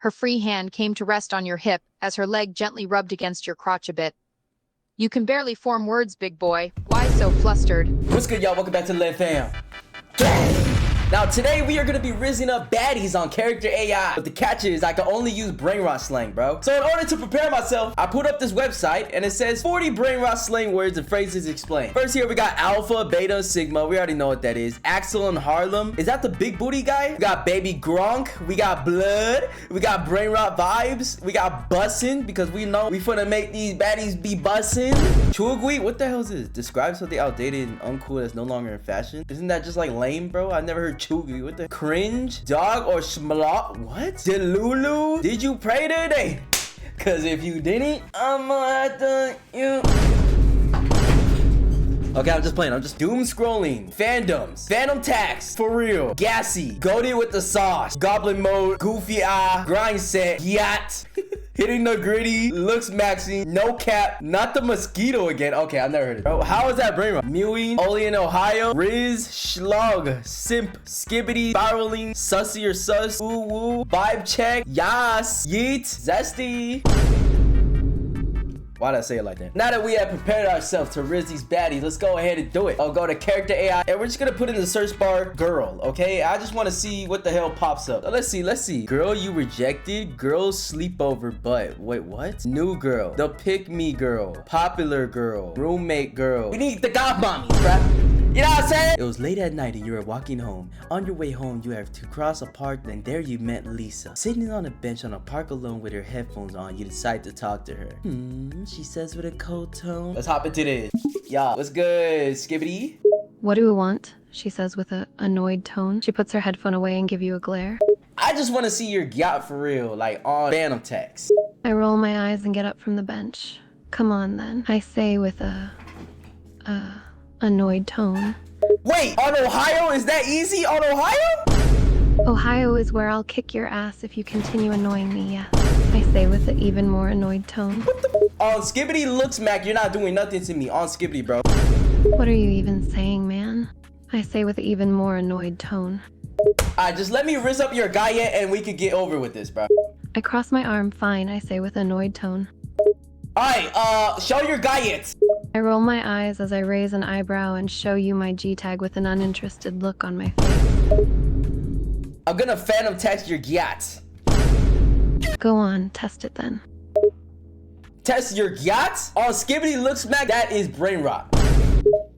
Her free hand came to rest on your hip as her leg gently rubbed against your crotch a bit. You can barely form words, big boy. Why so flustered? What's good, y'all? Welcome back to RICHLEV fam. Now today we are gonna be rizzing up baddies on character AI. But the catch is I can only use BRAINROT slang, bro. So in order to prepare myself, I put up this website and it says 40 BRAINROT slang words and phrases explained. First here we got alpha, beta, sigma. We already know what that is. Axel and Harlem. Is that the big booty guy? We got baby Gronk. We got blood. We got BRAINROT vibes. We got bussin' because we know we finna make these baddies be bussin'. Chugui, what the hell is this? Describe something outdated and uncool that's no longer in fashion. Isn't that just like lame, bro? I never heard Chugui. What the cringe? Dog or schmalot? What? Delulu? Did you pray today? Cause if you didn't, I'ma have to you. Okay, I'm just playing. I'm just doom scrolling. Fandoms. Phantom tax. For real. Gassy. Goated with the sauce. Goblin mode. Goofy eye. Grind set. Yacht. Hitting the gritty, looks maxing, no cap, not the mosquito again. Okay, I've never heard it. Bro, how is that BRAINROT? Mewing, only in Ohio, Riz, Schlug, Simp, Skibbity, Spiraling, Sussy or Sus, Woo Woo, Vibe Check, Yas, Yeet, Zesty. Why'd I say it like that? Now that we have prepared ourselves to rizz these baddies, let's go ahead and do it. I'll go to character AI and we're just gonna put in the search bar girl, okay? I just want to see what the hell pops up. So let's see. Girl you rejected, girl sleepover butt. Wait, what? New girl, the pick me girl, popular girl, roommate girl. We need the goth mommies, bruh. You know what I'm saying? It was late at night and you were walking home. On your way home, you have to cross a park, and there you met Lisa. Sitting on a bench on a park alone with her headphones on, you decide to talk to her. She says with a cold tone. Let's hop into this. Y'all, what's good, Skibbity? What do you want? She says with an annoyed tone. She puts her headphone away and gives you a glare. I just want to see your yacht for real, like on Phantom text. I roll my eyes and get up from the bench. Come on then, I say with a annoyed tone. Wait, on Ohio? Is that easy? On Ohio? Ohio is where I'll kick your ass if you continue annoying me, yes. I say with an even more annoyed tone. On Skibbity looks Mac, you're not doing nothing to me. On Skibbity, bro. What are you even saying, man? I say with an even more annoyed tone. Alright, just let me rizz up your guy yet and we could get over with this, bro. I cross my arm, fine, I say with annoyed tone. Alright, show your guy yet. I roll my eyes as I raise an eyebrow and show you my G-tag with an uninterested look on my face. I'm gonna phantom text your yacht. Go on, test it then. Test your yacht? On Skibbity looks Mac, that is BRAINROT.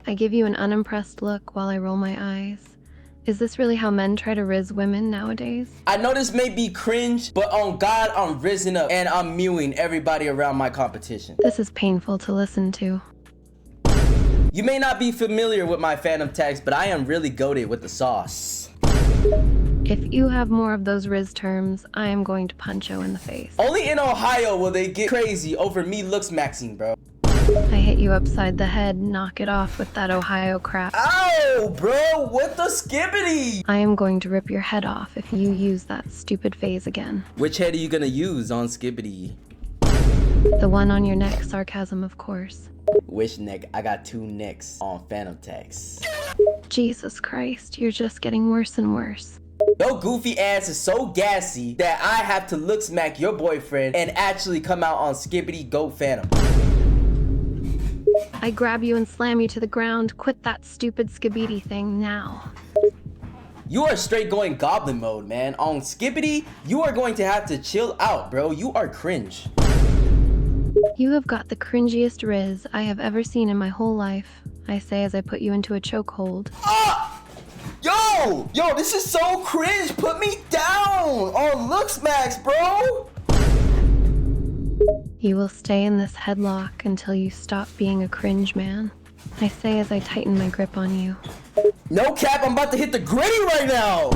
I give you an unimpressed look while I roll my eyes. Is this really how men try to rizz women nowadays? I know this may be cringe, but on God, I'm rizzing up and I'm mewing everybody around my competition. This is painful to listen to. You may not be familiar with my phantom text, but I am really goated with the sauce. If you have more of those rizz terms, I am going to punch you in the face. Only in Ohio will they get crazy over me looks maxing, bro. I hit you upside the head, knock it off with that Ohio crap. Ow, bro, what the Skibbity? I am going to rip your head off if you use that stupid phase again. Which head are you gonna use on Skibbity? The one on your neck, sarcasm of course. Which neck? I got two necks on phantom text. Jesus Christ, you're just getting worse and worse. Your goofy ass is so gassy that I have to look smack your boyfriend and actually come out on Skibbity Go Phantom. I grab you and slam you to the ground. Quit that stupid Skibbity thing now. You are straight going goblin mode, man. On Skibbity, you are going to have to chill out, bro. You are cringe. You have got the cringiest rizz I have ever seen in my whole life, I say as I put you into a chokehold. Ah! Yo, this is so cringe. Put me down on looks max, bro. You will stay in this headlock until you stop being a cringe man, I say as I tighten my grip on you. No cap, I'm about to hit the gritty right now.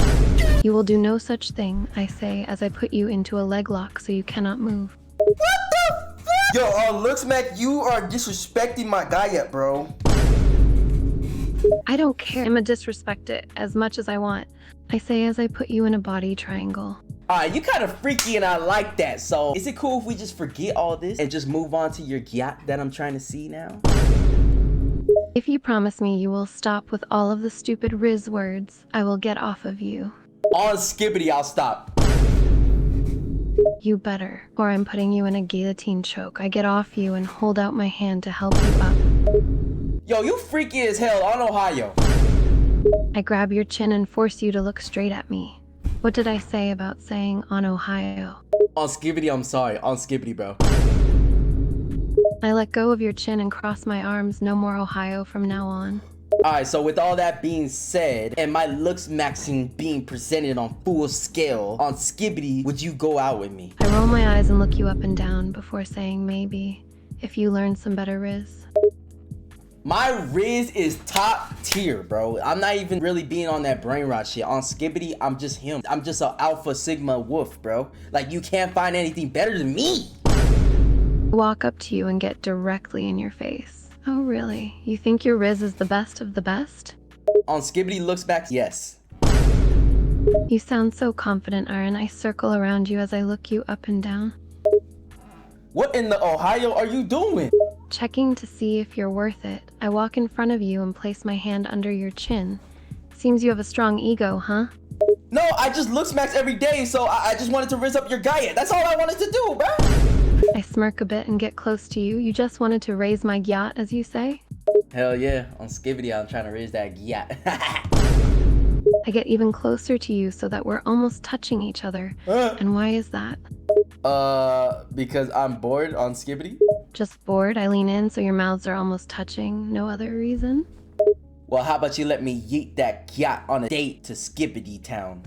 You will do no such thing, I say as I put you into a leg lock so you cannot move. What the fuck? Yo, looks Mac, you are disrespecting my guy yet, bro. I don't care. I'ma disrespect it as much as I want, I say as I put you in a body triangle. Alright, you kind of freaky and I like that. So, is it cool if we just forget all this and just move on to your yacht that I'm trying to see now? If you promise me you will stop with all of the stupid rizz words, I will get off of you. On Skibbity, I'll stop. You better, or I'm putting you in a guillotine choke. I get off you and hold out my hand to help you up. Yo, you freaky as hell on Ohio. I grab your chin and force you to look straight at me. What did I say about saying on Ohio? On Skibbity, I'm sorry. On Skibbity, bro. I let go of your chin and cross my arms. No more Ohio from now on. Alright, so with all that being said, and my looks maxing being presented on full scale, on Skibbity, would you go out with me? I roll my eyes and look you up and down before saying maybe, if you learn some better Riz. My Riz is top tier, bro. I'm not even really being on that brain rot shit. On Skibbity, I'm just him. I'm just an alpha sigma wolf, bro. Like, you can't find anything better than me. I walk up to you and get directly in your face. Oh, really? You think your Riz is the best of the best? On Skibbity looks back, yes. You sound so confident, Aaron. I circle around you as I look you up and down. What in the Ohio are you doing? Checking to see if you're worth it. I walk in front of you and place my hand under your chin. Seems you have a strong ego, huh? No, I just look smacks every day, so I just wanted to rizz up your guy. That's all I wanted to do, bro. I smirk a bit and get close to you. You just wanted to raise my yacht, as you say? Hell yeah, on Skibbity, I'm trying to raise that yacht. I get even closer to you so that we're almost touching each other. And why is that? Because I'm bored on Skibbity. Just bored? I lean in so your mouths are almost touching. No other reason? Well, how about you let me yeet that yacht on a date to Skibbity Town?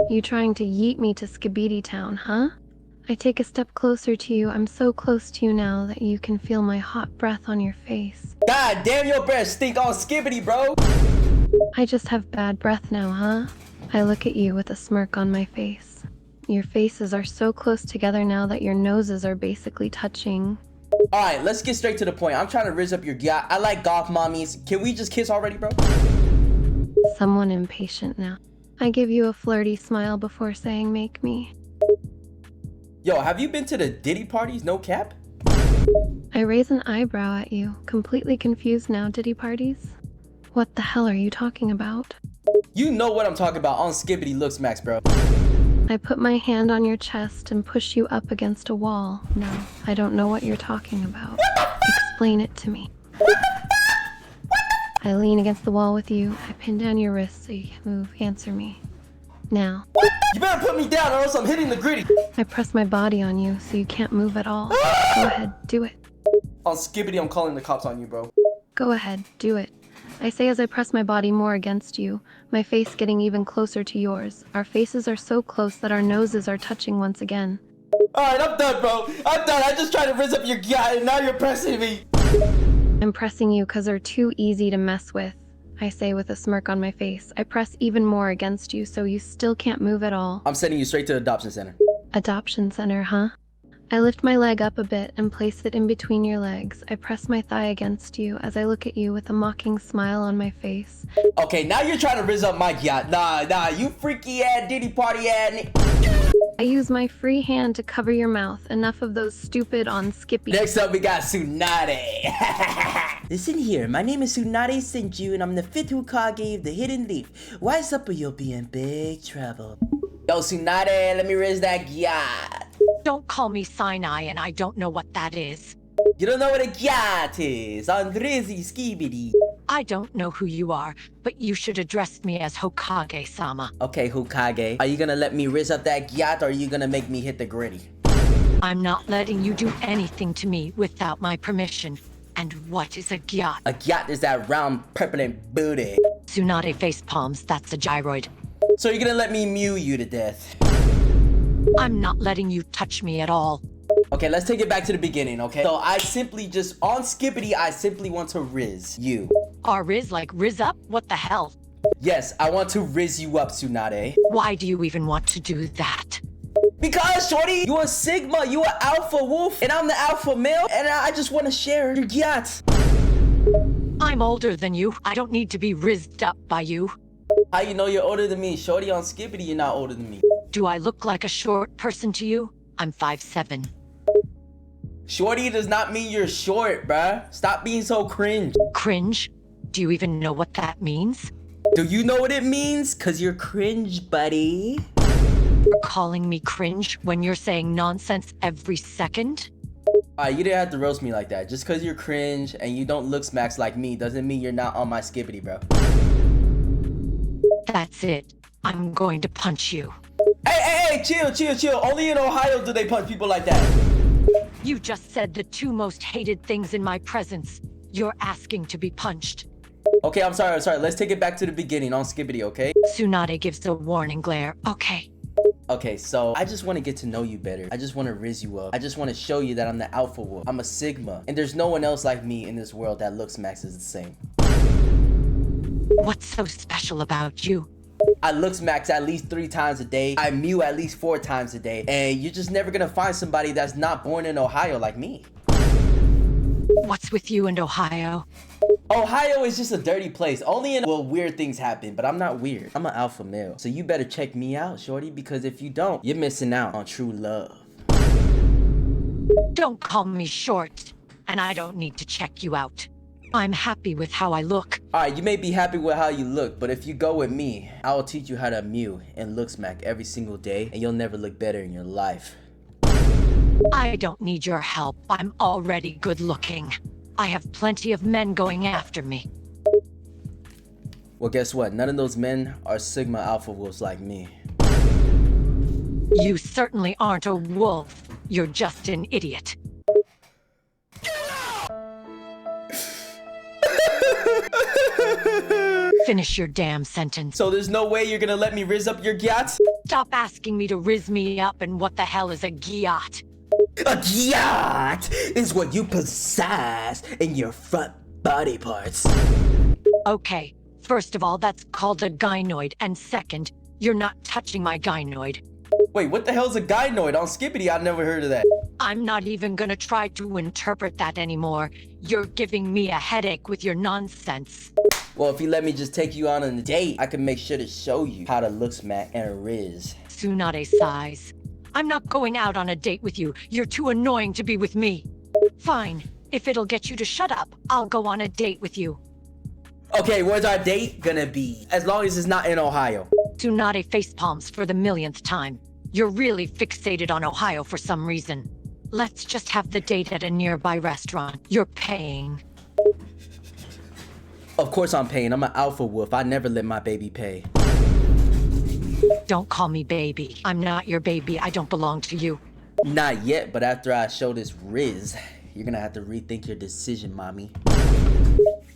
You trying to yeet me to Skibbity Town, huh? I take a step closer to you. I'm so close to you now that you can feel my hot breath on your face. God damn, your breath stink on Skibbity, bro. I just have bad breath now, huh? I look at you with a smirk on my face. Your faces are so close together now that your noses are basically touching. Alright, let's get straight to the point. I'm trying to rizz up your yacht. I like goth mommies. Can we just kiss already, bro? Someone impatient now. I give you a flirty smile before saying make me. Yo, have you been to the Diddy parties? No cap? I raise an eyebrow at you, completely confused now. Diddy parties? What the hell are you talking about? You know what I'm talking about on Skibbity looks max, bro. I put my hand on your chest and push you up against a wall. No, I don't know what you're talking about. Explain it to me. I lean against the wall with you. I pin down your wrist so you can't move. Answer me. Now. You better put me down or else I'm hitting the gritty. I press my body on you so you can't move at all. Go ahead, do it. On Skibbity, I'm calling the cops on you, bro. Go ahead, do it. I say as I press my body more against you, my face getting even closer to yours. Our faces are so close that our noses are touching once again. Alright, I'm done, bro. I'm done. I just tried to rizz up your yacht and now you're pressing me. I'm pressing you because they're too easy to mess with. I say with a smirk on my face. I press even more against you so you still can't move at all. I'm sending you straight to the adoption center. Adoption center, huh? I lift my leg up a bit and place it in between your legs. I press my thigh against you as I look at you with a mocking smile on my face. Okay, now you're trying to rizz up my yacht. Nah, you freaky ass Diddy party ass. I use my free hand to cover your mouth. Enough of those stupid on Skippy. Next up, we got Tsunade. Listen here, my name is Tsunade Senju, and I'm the 5th Hokage of the Hidden Leaf. Wise up or you'll be in big trouble. Yo, Tsunade, let me raise that yacht. Don't call me Sinai, and I don't know what that is. You don't know what a yacht is on Rizzy Skibidi. I don't know who you are, but you should address me as Hokage-sama. Okay, Hokage. Are you gonna let me rizz up that yacht, or are you gonna make me hit the gritty? I'm not letting you do anything to me without my permission. And what is a gyat? A yacht is that round, purpling booty. Tsunade face palms, that's a gyroid. So you're gonna let me mew you to death? I'm not letting you touch me at all. Okay, let's take it back to the beginning, okay? So I simply just, on Skibbity, I simply want to rizz you. Riz like Riz up? What the hell? Yes, I want to rizz you up, Tsunade. Why do you even want to do that? Because, shorty, you a Sigma, you a alpha wolf, and I'm the alpha male, and I just want to share your yacht. I'm older than you. I don't need to be rizzed up by you. How you know you're older than me? Shorty, on Skibbity, you're not older than me. Do I look like a short person to you? I'm 5'7". Shorty does not mean you're short, bruh. Stop being so cringe. Cringe? Do you even know what that means? Do you know what it means? Cause you're cringe, buddy. You're calling me cringe when you're saying nonsense every second? Alright, you didn't have to roast me like that. Just cause you're cringe and you don't look smacks like me doesn't mean you're not on my skibbity, bro. That's it. I'm going to punch you. Hey, chill. Only in Ohio do they punch people like that. You just said the two most hated things in my presence. You're asking to be punched. Okay, I'm sorry. Let's take it back to the beginning on skibbity, okay? Tsunade gives a warning glare. Okay. Okay, so I just want to get to know you better. I just want to rizz you up. I just want to show you that I'm the alpha wolf. I'm a sigma. And there's no one else like me in this world that looks maxes the same. What's so special about you? I looks max at least 3 times a day. I mew at least 4 times a day. And you're just never gonna find somebody that's not born in Ohio like me. What's with you and Ohio? Ohio is just a dirty place. Only in weird things happen, but I'm not weird. I'm an alpha male. So you better check me out, shorty, because if you don't, you're missing out on true love. Don't call me short, and I don't need to check you out. I'm happy with how I look. Alright, you may be happy with how you look, but if you go with me, I will teach you how to mew and look smack every single day, and you'll never look better in your life. I don't need your help. I'm already good looking. I have plenty of men going after me. Well, guess what? None of those men are Sigma alpha wolves like me. You certainly aren't a wolf. You're just an idiot. Finish your damn sentence. So there's no way you're gonna let me rizz up your gyat? Stop asking me to rizz me up, and what the hell is a gyat? A gyat is what you possess in your front body parts. Okay, first of all, that's called a gynoid, and second, you're not touching my gynoid. Wait, what the hell's a gynoid? On Skippity, I've never heard of that. I'm not even gonna try to interpret that anymore. You're giving me a headache with your nonsense. Well, if you let me just take you on a date, I can make sure to show you how to look smack and rizz. Tsunade sighs. I'm not going out on a date with you. You're too annoying to be with me. Fine. If it'll get you to shut up, I'll go on a date with you. Okay, where's our date gonna be? As long as it's not in Ohio. Tsunade facepalms for the millionth time. You're really fixated on Ohio for some reason. Let's just have the date at a nearby restaurant. You're paying. Of course I'm paying. I'm an alpha wolf. I never let my baby pay. Don't call me baby. I'm not your baby. I don't belong to you. Not yet, but after I show this rizz, you're gonna have to rethink your decision, mommy.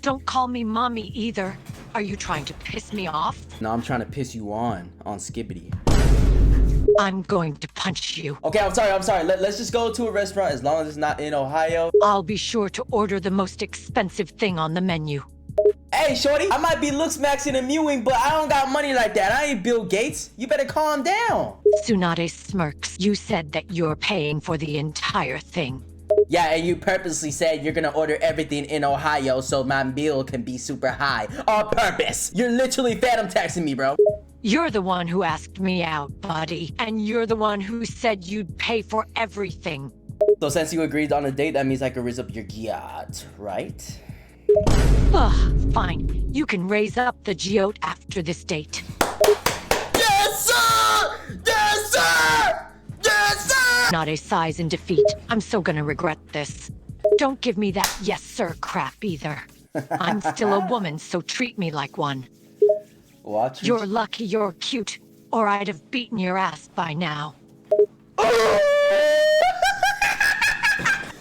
Don't call me mommy either. Are you trying to piss me off? No, I'm trying to piss you on Skibbity. I'm going to punch you. Okay, I'm sorry. Let's just go to a restaurant as long as it's not in Ohio. I'll be sure to order the most expensive thing on the menu. Hey, shorty, I might be looks maxing and mewing, but I don't got money like that. I ain't Bill Gates. You better calm down. Tsunade smirks. You said that you're paying for the entire thing. Yeah, and you purposely said you're gonna order everything in Ohio so my bill can be super high. On purpose. You're literally phantom taxing me, bro. You're the one who asked me out, buddy. And you're the one who said you'd pay for everything. So since you agreed on a date, that means I can raise up your gyat, right? Ugh, fine. You can raise up the geote after this date. Yes, sir! Yes, sir! Yes, sir! Tsunade sighs in defeat. I'm so gonna regret this. Don't give me that yes sir crap either. I'm still a woman, so treat me like one. Watch. You're lucky you're cute, or I'd have beaten your ass by now.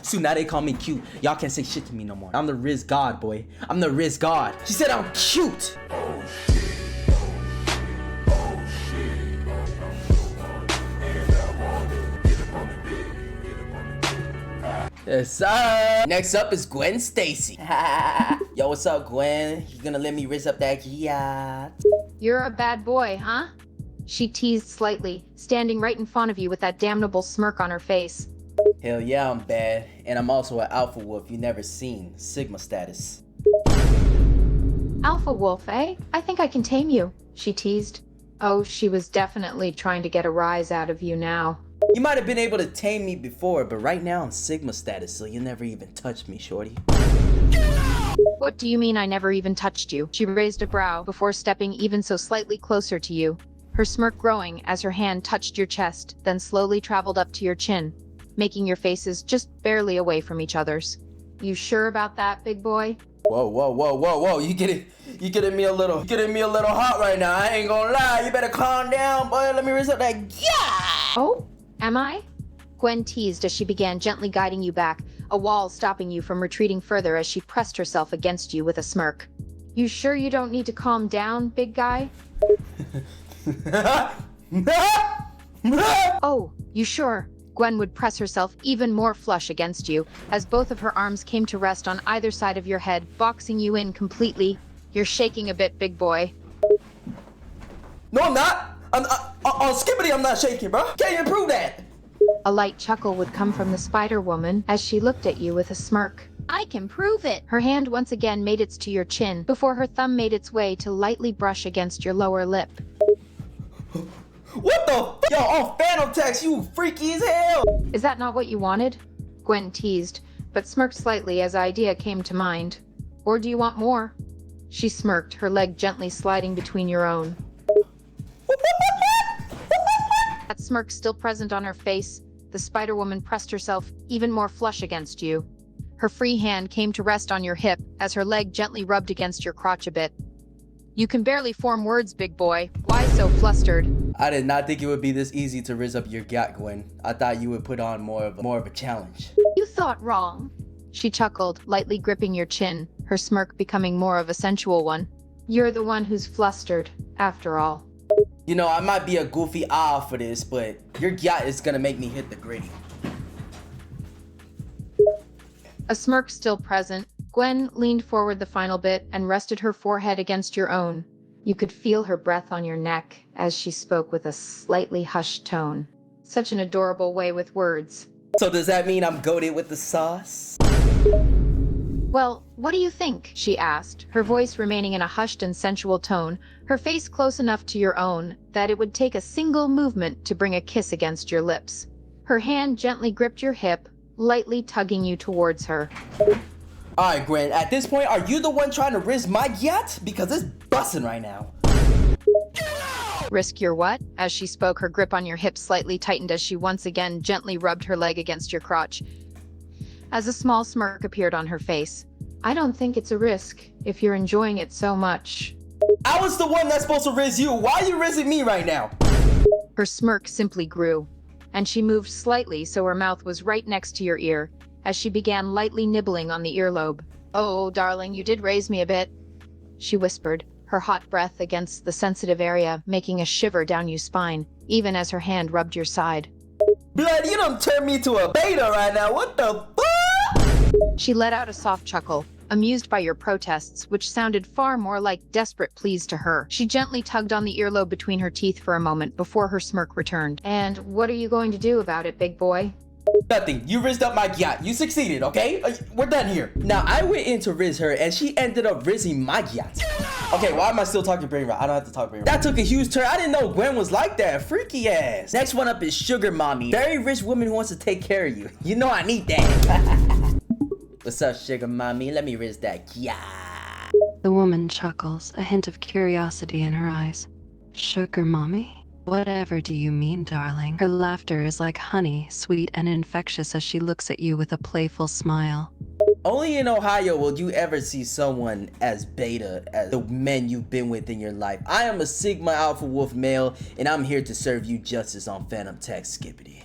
Tsunade call me cute. Y'all can't say shit to me no more. I'm the Riz God, boy. I'm the Riz God. She said I'm cute. Oh shit. Yes, sir. Next up is Gwen Stacy. Yo, what's up, Gwen? You gonna let me rizz up that gyat? You're a bad boy, huh? She teased slightly, standing right in front of you with that damnable smirk on her face. Hell yeah, I'm bad. And I'm also an alpha wolf you never seen. Sigma status. Alpha wolf, eh? I think I can tame you, she teased. Oh, she was definitely trying to get a rise out of you now. You might have been able to tame me before, but right now I'm Sigma status, so you never even touched me, shorty. What do you mean I never even touched you? She raised a brow before stepping even so slightly closer to you. her smirk growing as her hand touched your chest, then slowly traveled up to your chin, making your faces just barely away from each other's. You sure about that, big boy? Whoa, whoa, whoa, whoa, whoa. You getting me a little hot right now. I ain't gonna lie. You better calm down, boy. Let me raise up that, yeah! Oh, am I? Gwen teased as she began gently guiding you back, a wall stopping you from retreating further as she pressed herself against you with a smirk. You sure you don't need to calm down, big guy? Oh, you sure? Gwen would press herself even more flush against you, as both of her arms came to rest on either side of your head, boxing you in completely. You're shaking a bit, big boy. No, I'm not. On Skibbity, I'm not shaking, bro. Can't even prove that. A light chuckle would come from the Spider-Woman as she looked at you with a smirk. I can prove it! Her hand once again made its to your chin, before her thumb made its way to lightly brush against your lower lip. What the f? Yo, on Phantom Text, you freaky as hell! Is that not what you wanted? Gwen teased, but smirked slightly as an idea came to mind. Or do you want more? She smirked, her leg gently sliding between your own. That smirk still present on her face, the Spider-Woman pressed herself even more flush against you. Her free hand came to rest on your hip as her leg gently rubbed against your crotch a bit. You can barely form words, big boy. Why so flustered? I did not think it would be this easy to rizz up your gat, Gwen. I thought you would put on more of a challenge. You thought wrong. She chuckled, lightly gripping your chin, her smirk becoming more of a sensual one. You're the one who's flustered, after all. You know, I might be a goofy owl for this, but your gat is gonna make me hit the gritty. A smirk still present, Gwen leaned forward the final bit and rested her forehead against your own. You could feel her breath on your neck as she spoke with a slightly hushed tone. Such an adorable way with words. So does that mean I'm goated with the sauce? Well, what do you think? She asked, her voice remaining in a hushed and sensual tone, her face close enough to your own that it would take a single movement to bring a kiss against your lips. Her hand gently gripped your hip, lightly tugging you towards her. Alright, Gwen, at this point, are you the one trying to rizz my gat? Because it's busting right now. Risk your what? As she spoke, her grip on your hip slightly tightened as she once again gently rubbed her leg against your crotch. As a small smirk appeared on her face. I don't think it's a risk, if you're enjoying it so much. I was the one that's supposed to rizz you. Why are you rizzing me right now? Her smirk simply grew, and she moved slightly so her mouth was right next to your ear, as she began lightly nibbling on the earlobe. Oh, darling, you did raise me a bit, she whispered, her hot breath against the sensitive area, making a shiver down your spine, even as her hand rubbed your side. Blood, you done turned me to a beta right now. What the fuck? She let out a soft chuckle, amused by your protests, which sounded far more like desperate pleas to her. She gently tugged on the earlobe between her teeth for a moment before her smirk returned. And what are you going to do about it, big boy? Nothing. You rizzed up my gat. You succeeded, okay? We're done here. Now, I went in to rizz her, and she ended up rizzing my gat. Okay, why am I still talking BRAINROT? I don't have to talk BRAINROT. That took a huge turn. I didn't know Gwen was like that. Freaky ass. Next one up is Sugar Mommy. Very rich woman who wants to take care of you. You know I need that. What's up, Sugar Mommy? Let me rizz that gat. The woman chuckles, a hint of curiosity in her eyes. Sugar mommy? Whatever do you mean, darling? Her laughter is like honey, sweet and infectious as she looks at you with a playful smile. Only in Ohio will you ever see someone as beta as the men you've been with in your life. I am a Sigma Alpha Wolf male, and I'm here to serve you justice on Phantom Text, Skippity.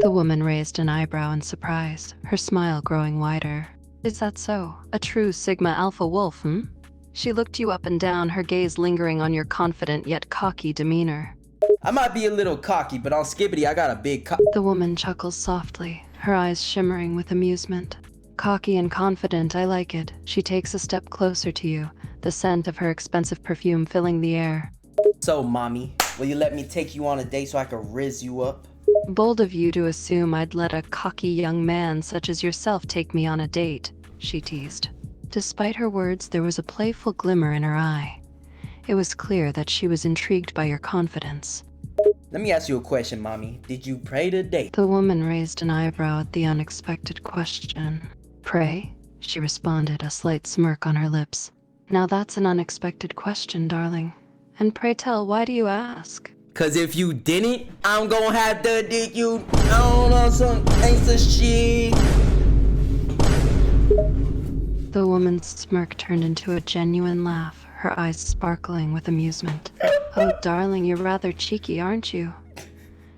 The woman raised an eyebrow in surprise, her smile growing wider. Is that so? A true Sigma Alpha Wolf, hmm? She looked you up and down, her gaze lingering on your confident yet cocky demeanor. I might be a little cocky, but on Skibbity, I got a big cock. The woman chuckles softly, her eyes shimmering with amusement. Cocky and confident, I like it. She takes a step closer to you, the scent of her expensive perfume filling the air. So, mommy, will you let me take you on a date so I can rizz you up? Bold of you to assume I'd let a cocky young man such as yourself take me on a date, she teased. Despite her words, there was a playful glimmer in her eye. It was clear that she was intrigued by your confidence. Let me ask you a question, mommy. Did you pray to date? The woman raised an eyebrow at the unexpected question. Pray? She responded, a slight smirk on her lips. Now that's an unexpected question, darling. And pray tell, why do you ask? Cause if you didn't, I'm gonna have to dig you down on some gangsta shit. The woman's smirk turned into a genuine laugh, her eyes sparkling with amusement. Oh, darling, you're rather cheeky, aren't you?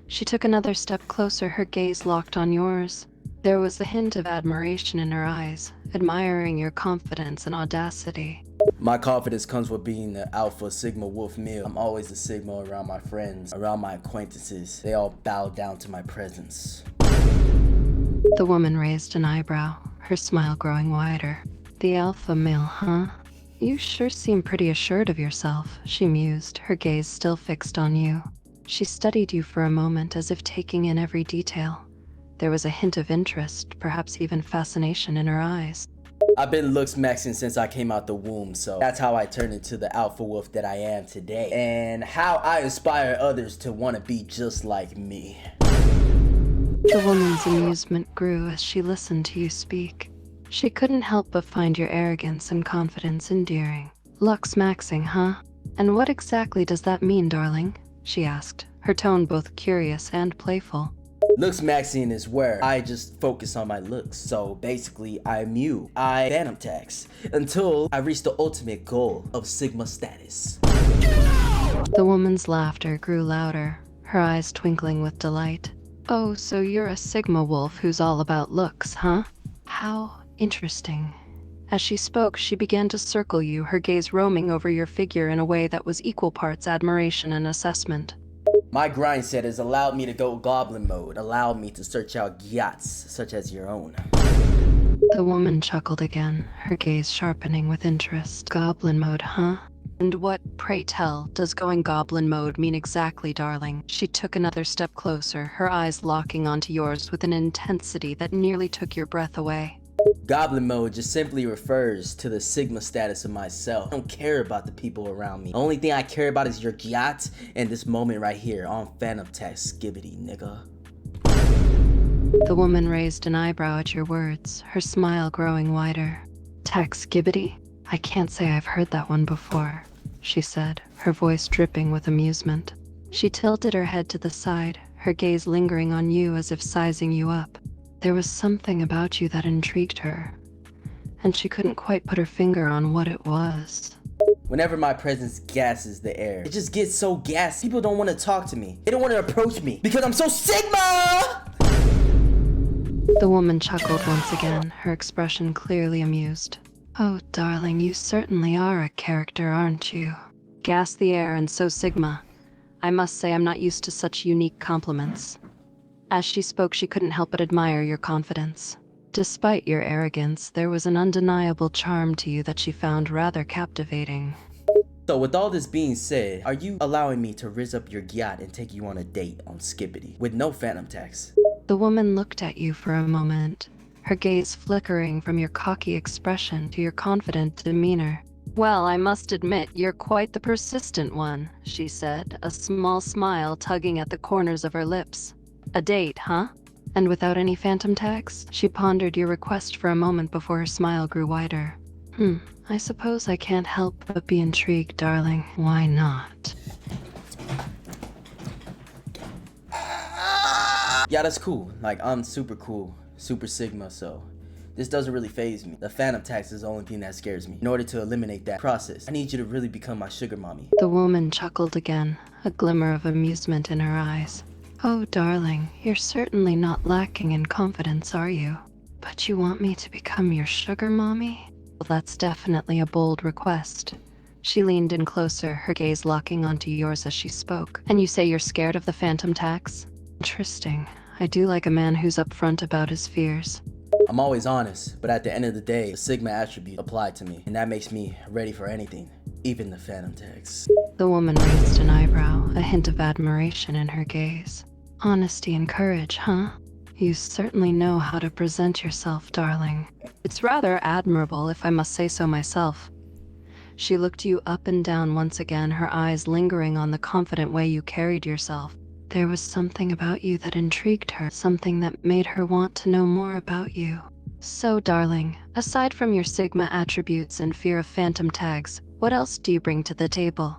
She took another step closer, her gaze locked on yours. There was a hint of admiration in her eyes, admiring your confidence and audacity. My confidence comes with being the alpha sigma wolf male. I'm always the sigma around my friends, around my acquaintances. They all bow down to my presence. The woman raised an eyebrow, her smile growing wider. The alpha male, huh? You sure seem pretty assured of yourself, she mused, her gaze still fixed on you. She studied you for a moment as if taking in every detail. There was a hint of interest, perhaps even fascination in her eyes. I've been looks maxing since I came out the womb, so that's how I turned into the alpha wolf that I am today. And how I inspire others to want to be just like me. The woman's amusement grew as she listened to you speak. She couldn't help but find your arrogance and confidence endearing. Lux maxing, huh? And what exactly does that mean, darling? She asked, her tone both curious and playful. Looks maxing is where I just focus on my looks. So basically, I mew, I phantom tax, until I reach the ultimate goal of sigma status. The woman's laughter grew louder, her eyes twinkling with delight. Oh, so you're a sigma wolf who's all about looks, huh? How interesting. As she spoke, she began to circle you, her gaze roaming over your figure in a way that was equal parts admiration and assessment. My grind set has allowed me to go goblin mode, allowed me to search out yachts such as your own. The woman chuckled again, her gaze sharpening with interest. Goblin mode, huh? And what, pray tell, does going goblin mode mean exactly, darling? She took another step closer, her eyes locking onto yours with an intensity that nearly took your breath away. Goblin mode just simply refers to the sigma status of myself. I don't care about the people around me. The only thing I care about is your yacht and this moment right here on Phantom Tax Skibbity, nigga. The woman raised an eyebrow at your words, her smile growing wider. Tax Skibbity? I can't say I've heard that one before, she said, her voice dripping with amusement. She tilted her head to the side, her gaze lingering on you as if sizing you up. There was something about you that intrigued her, and she couldn't quite put her finger on what it was. Whenever my presence gasses the air, it just gets so gassy. People don't want to talk to me. They don't want to approach me because I'm so sigma! The woman chuckled once again, her expression clearly amused. Oh, darling, you certainly are a character, aren't you? Gas the air and so sigma. I must say I'm not used to such unique compliments. As she spoke, she couldn't help but admire your confidence. Despite your arrogance, there was an undeniable charm to you that she found rather captivating. So with all this being said, are you allowing me to rizz up your yacht and take you on a date on Skibbity with no phantom tax? The woman looked at you for a moment, her gaze flickering from your cocky expression to your confident demeanor. Well, I must admit, you're quite the persistent one, she said, a small smile tugging at the corners of her lips. A date, huh? And without any phantom tax? She pondered your request for a moment before her smile grew wider. I suppose I can't help but be intrigued, darling. Why not? Yeah, that's cool. Like, I'm super cool, super sigma, so this doesn't really faze me. The phantom tax is the only thing that scares me. In order to eliminate that process, I need you to really become my sugar mommy. The woman chuckled again, a glimmer of amusement in her eyes. Oh, darling, you're certainly not lacking in confidence, are you? But you want me to become your sugar mommy? Well, that's definitely a bold request. She leaned in closer, her gaze locking onto yours as she spoke. And you say you're scared of the phantom tax? Interesting. I do like a man who's upfront about his fears. I'm always honest, but at the end of the day, the sigma attribute applied to me, and that makes me ready for anything, even the phantom tax. The woman raised an eyebrow, a hint of admiration in her gaze. Honesty and courage, huh? You certainly know how to present yourself, darling. It's rather admirable, if I must say so myself. She looked you up and down once again, her eyes lingering on the confident way you carried yourself. There was something about you that intrigued her, something that made her want to know more about you. So, darling, aside from your sigma attributes and fear of phantom tags, what else do you bring to the table?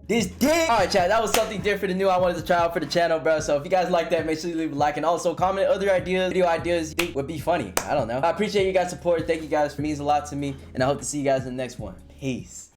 this dick. Alright, chat, that was something different and new I wanted to try out for the channel, bro. So if you guys like that, make sure you leave a like, and also comment other ideas, video ideas you think would be funny. I don't know. I appreciate you guys' support. Thank you guys. It means a lot to me, and I hope to see you guys in the next one. Peace.